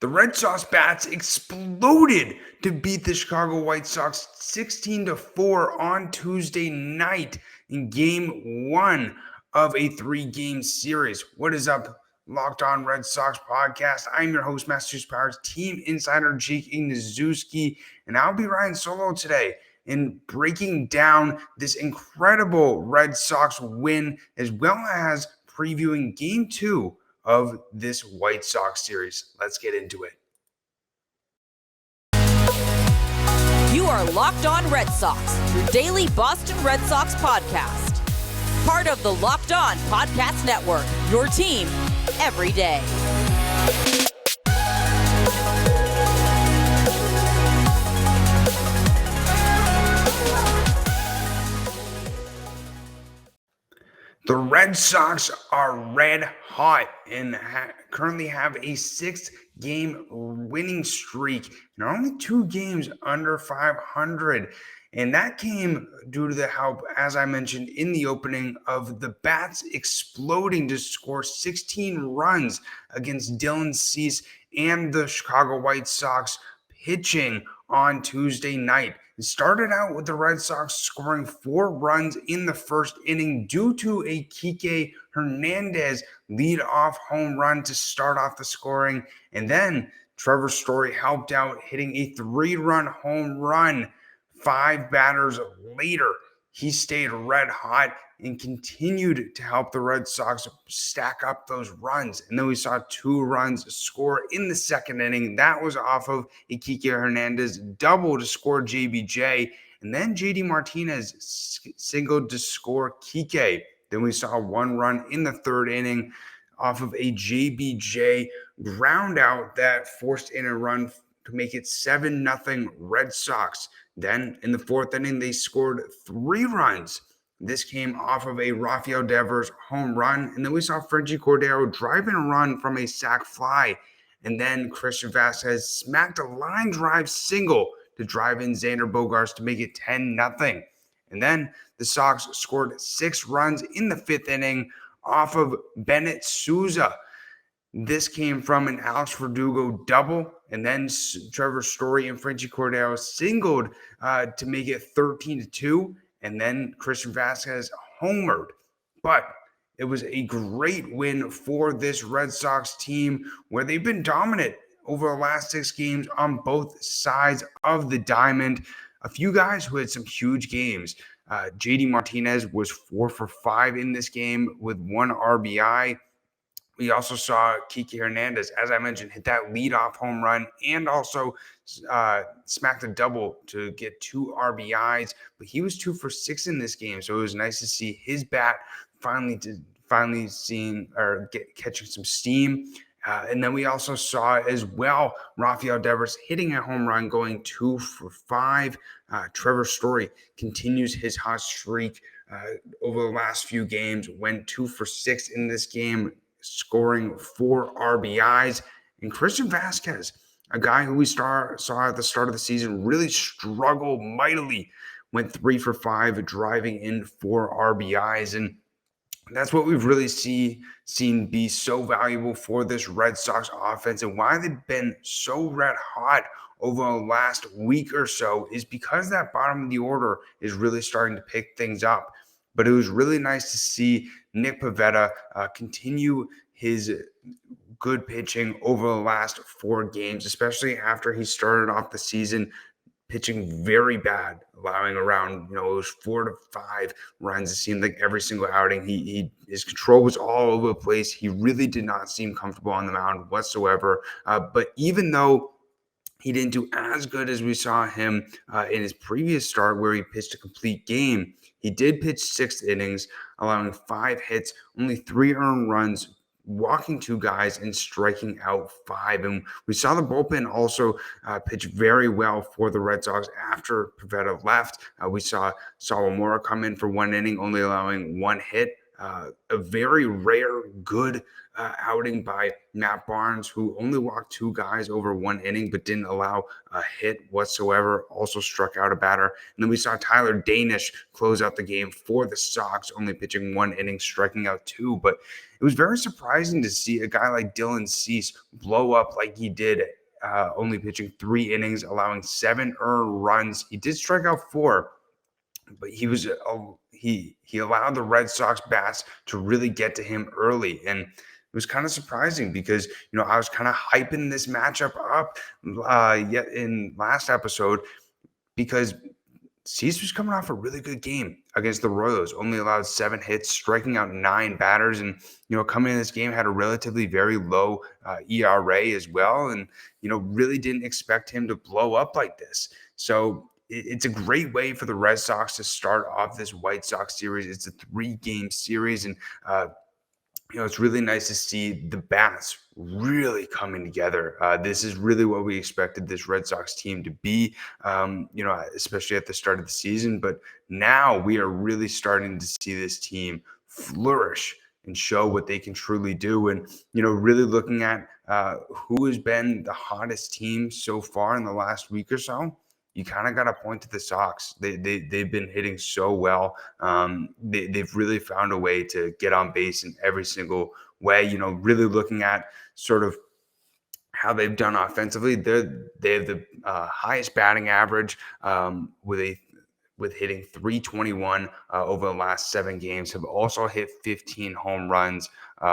The Red Sox bats exploded to beat the Chicago White Sox 16-4 on Tuesday night in game one of a three-game series. What is up, Locked On Red Sox podcast? I'm your host, Massachusetts Pirates team insider Jake Ignaszewski, and I'll be riding solo today in breaking down this incredible Red Sox win, as well as previewing game two of this White Sox series. Let's get into it. You are Locked On Red Sox, your daily Boston Red Sox podcast. Part of the Locked On Podcast Network, your team every day. The Red Sox are red hot and currently have a 6-game winning streak and are only 2 games under 500. And that came due to the help, as I mentioned in the opening, of the bats exploding to score 16 runs against Dylan Cease and the Chicago White Sox pitching on Tuesday night. It started out with the Red Sox scoring 4 runs in the first inning due to a Kike Hernandez lead-off home run to start off the scoring. And then Trevor Story helped out, hitting a 3-run home run 5 batters later. He stayed red hot and continued to help the Red Sox stack up those runs. And then we saw 2 runs score in the second inning. That was off of a Kike Hernandez double to score JBJ. And then JD Martinez singled to score Kike. Then we saw 1 run in the third inning off of a JBJ ground out that forced in a run to make it 7-0 Red Sox. Then in the fourth inning, they scored 3 runs. This came off of a Rafael Devers home run. And then we saw Frenchie Cordero driving a run from a sac fly. And then Christian Vasquez smacked a line drive single to drive in Xander Bogaerts to make it 10-0. And then the Sox scored 6 runs in the fifth inning off of Bennett Sousa. This came from an Alex Verdugo double, and then Trevor Story and Frenchie Cordero singled to make it 13-2, and then Christian Vasquez homered. But it was a great win for this Red Sox team, where they've been dominant over the last 6 games on both sides of the diamond. A few guys who had some huge games. JD Martinez was 4 for 5 in this game with 1 RBI. We also saw Kike Hernandez, as I mentioned, hit that leadoff home run and also smacked a double to get 2 RBIs. But he was 2 for 6 in this game, so it was nice to see his bat finally catching some steam. And then we also saw as well Rafael Devers hitting a home run, going 2 for 5. Trevor Story continues his hot streak over the last few games, went 2 for 6 in this game, scoring 4 RBIs. And Christian Vasquez, a guy who we saw at the start of the season really struggle mightily, went 3 for 5, driving in 4 RBIs. And that's what we've really seen be so valuable for this Red Sox offense, and why they've been so red hot over the last week or so is because that bottom of the order is really starting to pick things up. But it was really nice to see Nick Pivetta continue his good pitching over the last 4 games, especially after he started off the season pitching very bad, allowing around, it was 4 to 5 runs. It seemed like every single outing, his control was all over the place. He really did not seem comfortable on the mound whatsoever. But even though he didn't do as good as we saw him in his previous start, where he pitched a complete game, he did pitch 6 innings, allowing 5 hits, only 3 earned runs, walking 2 guys and striking out 5. And we saw the bullpen also pitch very well for the Red Sox after Pivetta left. We saw Sawamura come in for 1 inning, only allowing 1 hit. a very rare good outing by Matt Barnes, who only walked 2 guys over 1 inning, but didn't allow a hit whatsoever. Also struck out a batter. And then we saw Tyler Danish close out the game for the Sox, only pitching 1 inning, striking out 2. But it was very surprising to see a guy like Dylan Cease blow up like he did, only pitching 3 innings, allowing 7 earned runs. He did strike out 4, but he allowed the Red Sox bats to really get to him early. And it was kind of surprising because, I was kind of hyping this matchup up yet in last episode, because Cease was coming off a really good game against the Royals, only allowed 7 hits, striking out 9 batters. And, coming in this game had a relatively very low ERA as well. And, really didn't expect him to blow up like this. So it's a great way for the Red Sox to start off this White Sox series. It's a 3-game series. And, it's really nice to see the bats really coming together. This is really what we expected this Red Sox team to be, especially at the start of the season. But now we are really starting to see this team flourish and show what they can truly do. And, really looking at who has been the hottest team so far in the last week or so, you kind of got to point to the Sox. They've been hitting so well. They've really found a way to get on base in every single way. Really looking at sort of how they've done offensively. They have the highest batting average with hitting 321 over the last 7 games. Have also hit 15 home runs,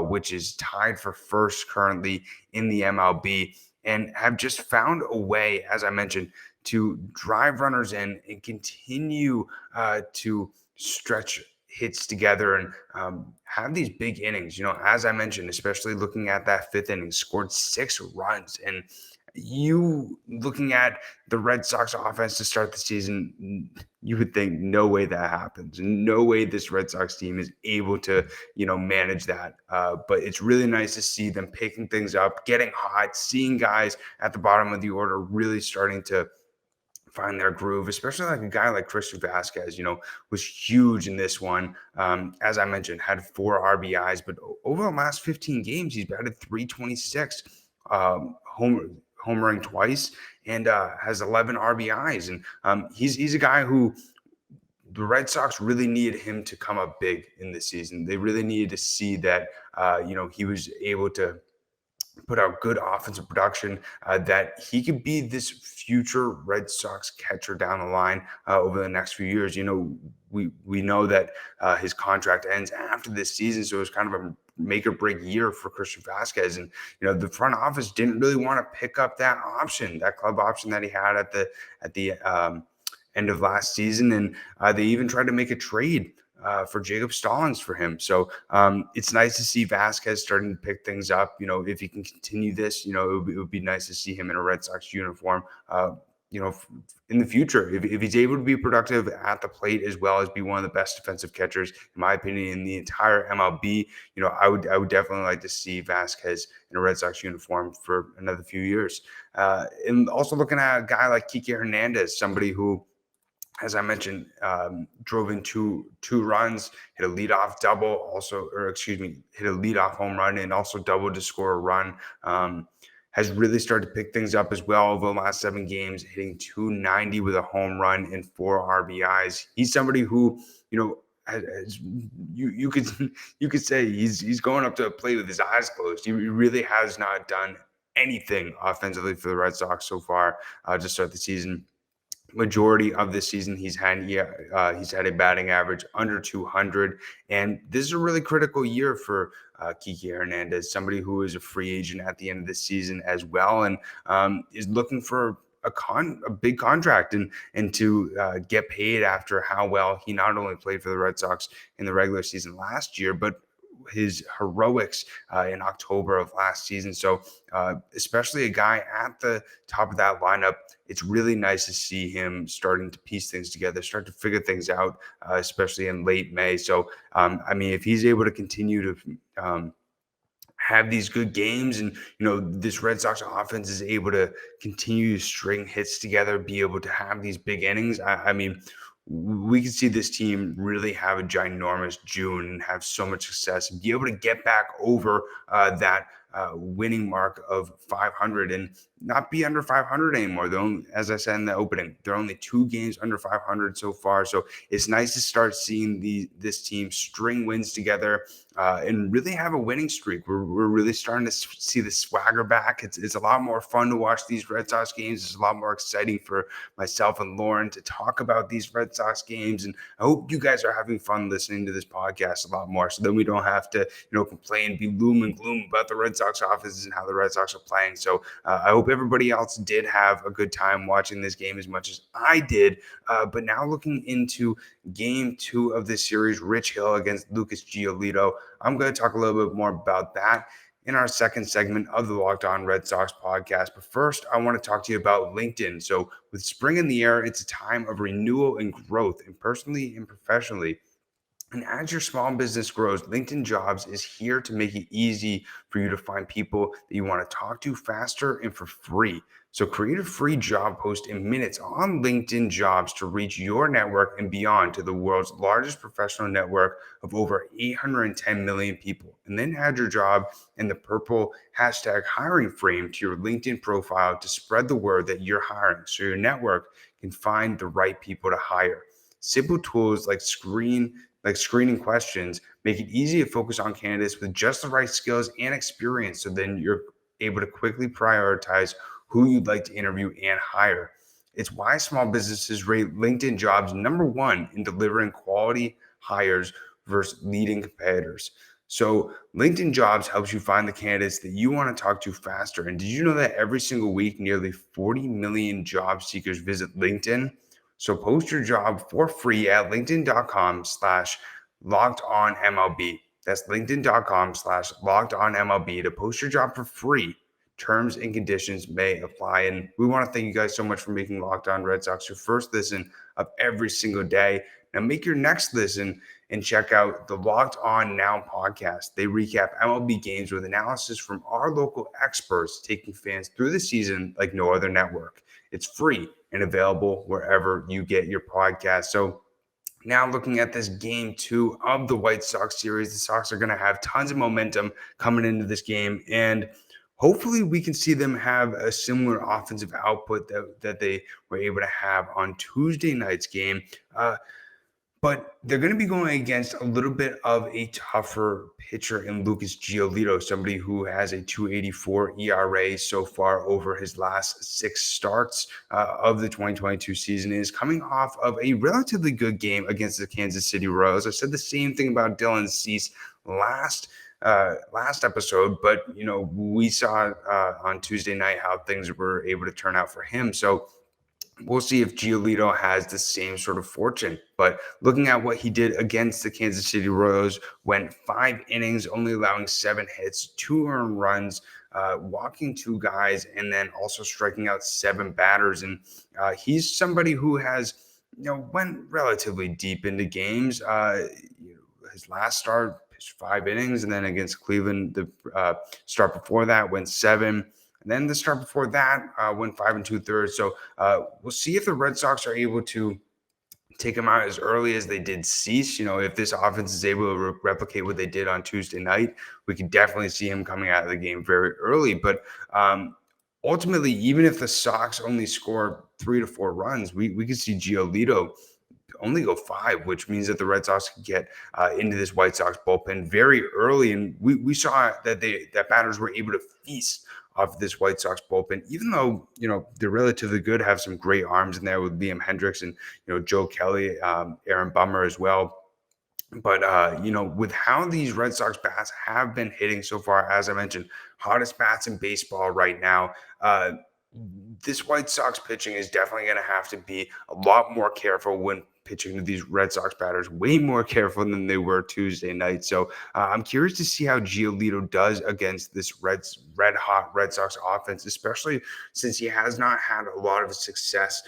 which is tied for first currently in the MLB, and have just found a way, as I mentioned, to drive runners in and continue to stretch hits together and have these big innings. As I mentioned, especially looking at that 5th inning, scored 6 runs. And you looking at the Red Sox offense to start the season, you would think no way that happens. No way this Red Sox team is able to, manage that. But it's really nice to see them picking things up, getting hot, seeing guys at the bottom of the order really starting to find their groove, especially like a guy like Christian Vasquez, was huge in this one. As I mentioned, had 4 RBIs, but over the last 15 games, he's batted 326, homering twice, and has 11 RBIs. And he's a guy who the Red Sox really needed him to come up big in this season. They really needed to see that, he was able to put out good offensive production, that he could be this future Red Sox catcher down the line over the next few years. We know that his contract ends after this season, so it's kind of a make or break year for Christian Vasquez. And the front office didn't really want to pick up that option, that club option that he had at the end of last season, and they even tried to make a trade for Jacob Stallings for him. So it's nice to see Vasquez starting to pick things up. If he can continue this, it would be nice to see him in a Red Sox uniform, in the future. If he's able to be productive at the plate as well as be one of the best defensive catchers, in my opinion, in the entire MLB, I would definitely like to see Vasquez in a Red Sox uniform for another few years. And also looking at a guy like Kike Hernandez, somebody who, as I mentioned, drove in two runs, hit a leadoff double, hit a leadoff home run, and also doubled to score a run. Has really started to pick things up as well over the last 7 games, hitting 290 with a home run and 4 RBIs. He's somebody who, you could say he's going up to a plate with his eyes closed. He really has not done anything offensively for the Red Sox so far to start the season. Majority of this season, he's had a batting average under 200, and this is a really critical year for Kike Hernandez, somebody who is a free agent at the end of the season as well, and is looking for a big contract and to get paid after how well he not only played for the Red Sox in the regular season last year, but his heroics in October of last season. So especially a guy at the top of that lineup, it's really nice to see him starting to piece things together, start to figure things out, especially in late May. So, if he's able to continue to have these good games, and this Red Sox offense is able to continue to string hits together, be able to have these big innings, we can see this team really have a ginormous June and have so much success and be able to get back over that winning mark of 500 and not be under 500 anymore. As I said in the opening, they're only 2 games under 500 so far. So it's nice to start seeing this team string wins together and really have a winning streak. We're really starting to see the swagger back. It's a lot more fun to watch these Red Sox games. It's a lot more exciting for myself and Lauren to talk about these Red Sox games. And I hope you guys are having fun listening to this podcast a lot more, so then we don't have to, complain, be gloom and gloom about the Red Sox offenses and how the Red Sox are playing. So I hope everybody else did have a good time watching this game as much as I did. But now looking into game 2 of this series, Rich Hill against Lucas Giolito, I'm going to talk a little bit more about that in our second segment of the Locked On Red Sox podcast. But first, I want to talk to you about LinkedIn. So with spring in the air, it's a time of renewal and growth, and personally and professionally. And as your small business grows, LinkedIn Jobs is here to make it easy for you to find people that you want to talk to faster and for free. So create a free job post in minutes on LinkedIn Jobs to reach your network and beyond to the world's largest professional network of over 810 million people. And then add your job and the purple hashtag hiring frame to your LinkedIn profile to spread the word that you're hiring so your network can find the right people to hire. Simple tools like screening questions make it easy to focus on candidates with just the right skills and experience, so then you're able to quickly prioritize who you'd like to interview and hire. It's why small businesses rate LinkedIn Jobs #1 in delivering quality hires versus leading competitors. So LinkedIn Jobs helps you find the candidates that you want to talk to faster. And did you know that every single week, nearly 40 million job seekers visit LinkedIn? So post your job for free at linkedin.com/lockedonmlb. That's linkedin.com/lockedonmlb to post your job for free. Terms and conditions may apply. And we want to thank you guys so much for making Locked On Red Sox your first listen of every single day. Now make your next listen and check out the Locked On Now podcast. They recap MLB games with analysis from our local experts, taking fans through the season like no other network. It's free and available wherever you get your podcast. So now looking at this game 2 of the White Sox series, the Sox are going to have tons of momentum coming into this game. And hopefully we can see them have a similar offensive output that they were able to have on Tuesday night's game. But they're going to be going against a little bit of a tougher pitcher in Lucas Giolito, somebody who has a 2.84 ERA so far over his last 6 starts of the 2022 season, and is coming off of a relatively good game against the Kansas City Royals. I said the same thing about Dylan Cease last episode, but we saw on Tuesday night how things were able to turn out for him. So we'll see if Giolito has the same sort of fortune. But looking at what he did against the Kansas City Royals, went 5 innings, only allowing 7 hits, 2 earned runs, walking 2 guys, and then also striking out 7 batters. And he's somebody who has, went relatively deep into games. His last start pitched 5 innings, and then against Cleveland, the start before that went 7. And then the start before that went 5 2/3. So we'll see if the Red Sox are able to take him out as early as they did Cease. If this offense is able to replicate what they did on Tuesday night, we could definitely see him coming out of the game very early. But ultimately, even if the Sox only score 3 to 4 runs, we could see Giolito only go 5, which means that the Red Sox could get into this White Sox bullpen very early. And we saw that batters were able to feast off this White Sox bullpen, even though, they're relatively good, have some great arms in there with Liam Hendricks and, Joe Kelly, Aaron Bummer as well. But, with how these Red Sox bats have been hitting so far, as I mentioned, hottest bats in baseball right now, this White Sox pitching is definitely going to have to be a lot more careful when pitching to these Red Sox batters, way more careful than they were Tuesday night. So I'm curious to see how Giolito does against this red hot Red Sox offense, especially since he has not had a lot of success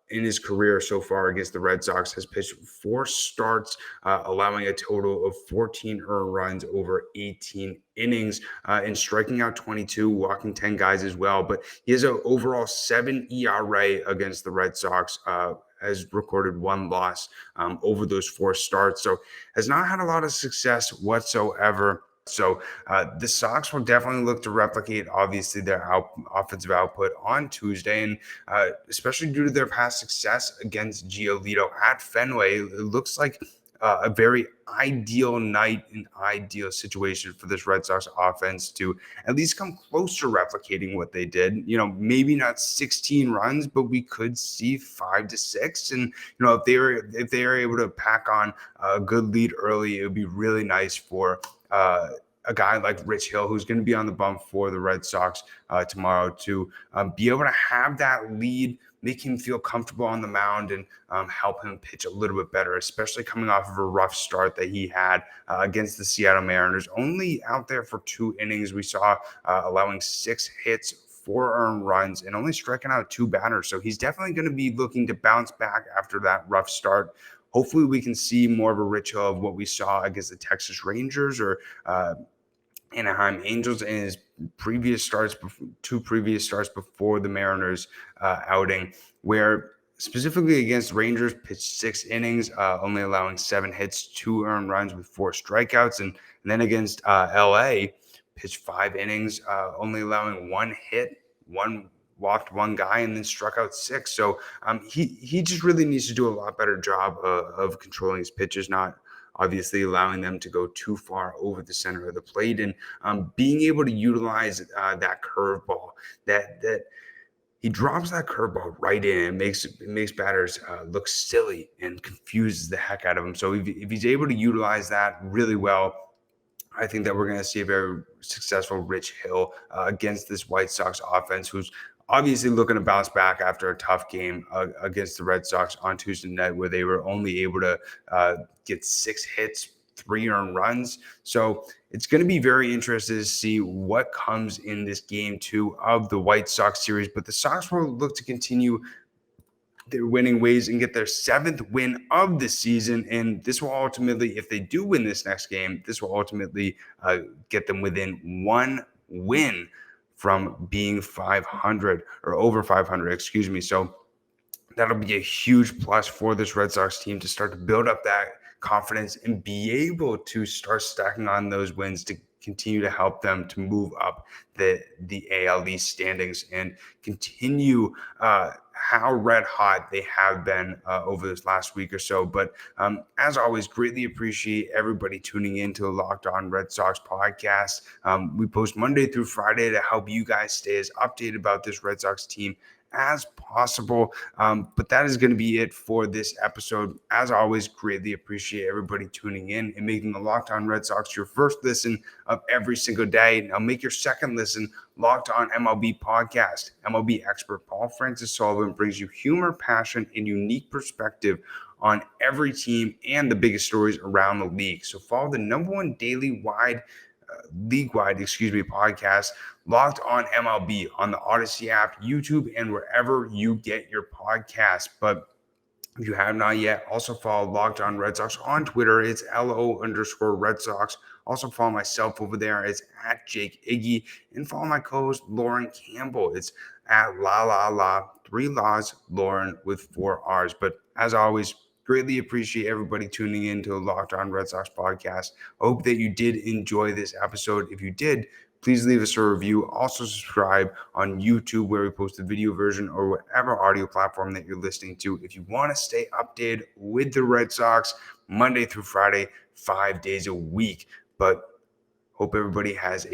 in his career so far against the Red Sox. Has pitched 4 starts, allowing a total of 14 earned runs over 18 innings, and striking out 22, walking 10 guys as well. But he has an overall 7 ERA against the Red Sox, has recorded one loss over those 4 starts. So has not had a lot of success whatsoever. So the Sox will definitely look to replicate, obviously, their offensive output on Tuesday, and especially due to their past success against Giolito at Fenway, it looks like a very ideal night and ideal situation for this Red Sox offense to at least come close to replicating what they did. Maybe not 16 runs, but we could see 5 to 6. And if they are able to pack on a good lead early, it would be really nice for a guy like Rich Hill, who's going to be on the bump for the Red Sox tomorrow, to be able to have that lead, make him feel comfortable on the mound, and help him pitch a little bit better, especially coming off of a rough start that he had against the Seattle Mariners. Only out there for 2 innings. We saw allowing 6 hits, 4 earned runs, and only striking out 2 batters. So he's definitely going to be looking to bounce back after that rough start. Hopefully we can see more of a Rich Hill of what we saw against the Texas Rangers or Anaheim Angels in his previous starts, 2 previous starts before the Mariners outing, where specifically against Rangers pitched 6 innings, only allowing 7 hits, 2 earned runs with 4 strikeouts. And then against LA, pitched 5 innings, only allowing 1 hit, walked 1 guy, and then struck out 6. So he just really needs to do a lot better job of controlling his pitches, not obviously allowing them to go too far over the center of the plate, and being able to utilize that curveball that he drops that curveball right in. It makes batters look silly and confuses the heck out of them. So if he's able to utilize that really well, I think that we're going to see a very successful Rich Hill against this White Sox offense, who's obviously looking to bounce back after a tough game against the Red Sox on Tuesday night, where they were only able to get 6 hits, 3 earned runs. So it's going to be very interesting to see what comes in this game 2 of the White Sox series. But the Sox will look to continue their winning ways and get their 7th win of the season. And this will ultimately, if they do win this next game, this will ultimately get them within 1 win from being 500 or over 500, excuse me. So that'll be a huge plus for this Red Sox team to start to build up that confidence and be able to start stacking on those wins to continue to help them to move up the AL East standings and continue how red hot they have been over this last week or so. But as always, greatly appreciate everybody tuning in to the Locked On Red Sox podcast. We post Monday through Friday to help you guys stay as updated about this Red Sox team as possible. But that is going to be it for this episode. As always, greatly appreciate everybody tuning in and making the Locked On Red Sox your first listen of every single day. Now make your second listen Locked On MLB podcast. MLB expert Paul Francis Sullivan brings you humor, passion, and unique perspective on every team and the biggest stories around the league. So follow the #1 league-wide podcast, Locked On MLB, on the Odyssey app, YouTube, and wherever you get your podcasts. But if you have not yet, also follow Locked On Red Sox on Twitter. It's LO_Red Sox. Also follow myself over there. It's at Jake Iggy. And follow my co-host Lauren Campbell. It's at La 3 Laws, Lauren with 4 R's. But as always, greatly appreciate everybody tuning in to the Locked On Red Sox podcast. I hope that you did enjoy this episode. If you did, please leave us a review. Also subscribe on YouTube, where we post the video version, or whatever audio platform that you're listening to. If you want to stay updated with the Red Sox Monday through Friday, 5 days a week. But hope everybody has a